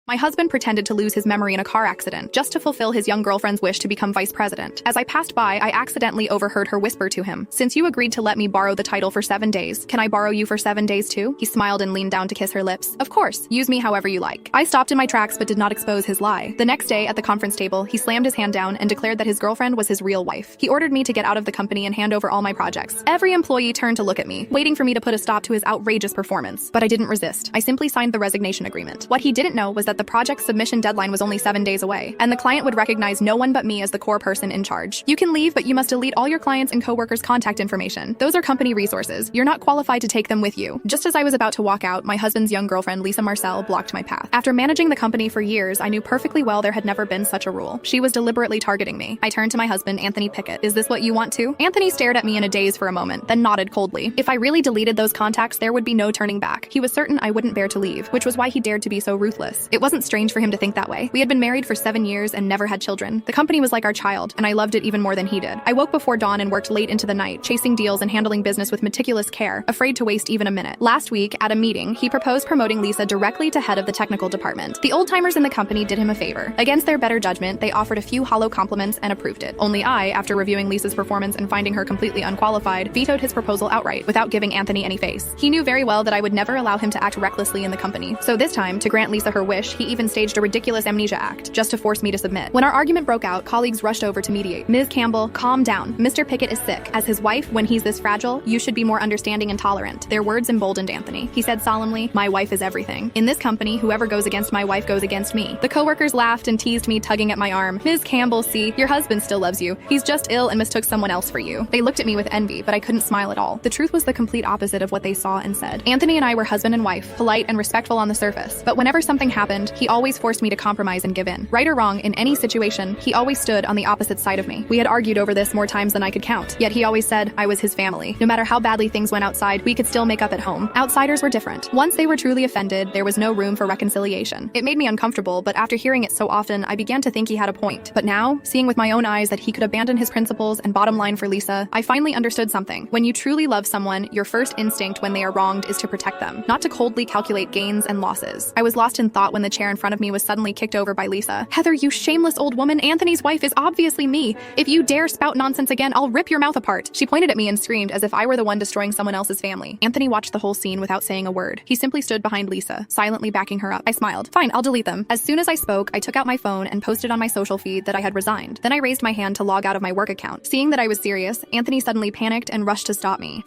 My husband pretended to lose his memory in a car accident just to fulfill his young girlfriend's wish to become vice president. As I passed by, I accidentally overheard her whisper to him, "Since you agreed to let me borrow the title for 7 days, can I borrow you for 7 days too?" He smiled and leaned down to kiss her lips. "Of course, use me however you like." I stopped in my tracks but did not expose his lie. The next day at the conference table, he slammed his hand down and declared that his girlfriend was his real wife. He ordered me to get out of the company and hand over all my projects. Every employee turned to look at me, waiting for me to put a stop to his outrageous performance. But I didn't resist. I simply signed the resignation agreement. What he didn't know was that the project's submission deadline was only 7 days away, and the client would recognize no one but me as the core person in charge. "You can leave, but you must delete all your clients' and coworkers' contact information. Those are company resources. You're not qualified to take them with you." Just as I was about to walk out, my husband's young girlfriend, Lisa Marcel, blocked my path. After managing the company for years, I knew perfectly well there had never been such a rule. She was deliberately targeting me. I turned to my husband, Anthony Pickett. "Is this what you want too?" Anthony stared at me in a daze for a moment, then nodded coldly. If I really deleted those contacts, there would be no turning back. He was certain I wouldn't bear to leave, which was why he dared to be so ruthless. It wasn't strange for him to think that way. We had been married for 7 years and never had children. The company was like our child, and I loved it even more than he did. I woke before dawn and worked late into the night, chasing deals and handling business with meticulous care, afraid to waste even a minute. Last week, at a meeting, he proposed promoting Lisa directly to head of the technical department. The old-timers in the company did him a favor. Against their better judgment, they offered a few hollow compliments and approved it. Only I, after reviewing Lisa's performance and finding her completely unqualified, vetoed his proposal outright, without giving Anthony any face. He knew very well that I would never allow him to act recklessly in the company. So this time, to grant Lisa her wish, he even staged a ridiculous amnesia act, just to force me to submit. When our argument broke out, colleagues rushed over to mediate. "Ms. Campbell, calm down. Mr. Pickett is sick. As his wife, when he's this fragile, you should be more understanding and tolerant." Their words emboldened Anthony. He said solemnly, "My wife is everything. In this company, whoever goes against my wife goes against me." The coworkers laughed and teased me, tugging at my arm. "Ms. Campbell, see, your husband still loves you. He's just ill and mistook someone else for you." They looked at me with envy, but I couldn't smile at all. The truth was the complete opposite of what they saw and said. Anthony and I were husband and wife, polite and respectful on the surface. But whenever something happened, he always forced me to compromise and give in. Right or wrong, in any situation, he always stood on the opposite side of me. We had argued over this more times than I could count, yet he always said I was his family. No matter how badly things went outside, we could still make up at home. Outsiders were different. Once they were truly offended, there was no room for reconciliation. It made me uncomfortable, but after hearing it so often, I began to think he had a point. But now, seeing with my own eyes that he could abandon his principles and bottom line for Lisa, I finally understood something. When you truly love someone, your first instinct when they are wronged is to protect them, not to coldly calculate gains and losses. I was lost in thought when the chair in front of me was suddenly kicked over by Lisa. "Heather, you shameless old woman, Anthony's wife is obviously me. If you dare spout nonsense again, I'll rip your mouth apart." She pointed at me and screamed as if I were the one destroying someone else's family. Anthony watched the whole scene without saying a word. He simply stood behind Lisa, silently backing her up. I smiled. "Fine, I'll delete them." As soon as I spoke, I took out my phone and posted on my social feed that I had resigned. Then I raised my hand to log out of my work account. Seeing that I was serious, Anthony suddenly panicked and rushed to stop me.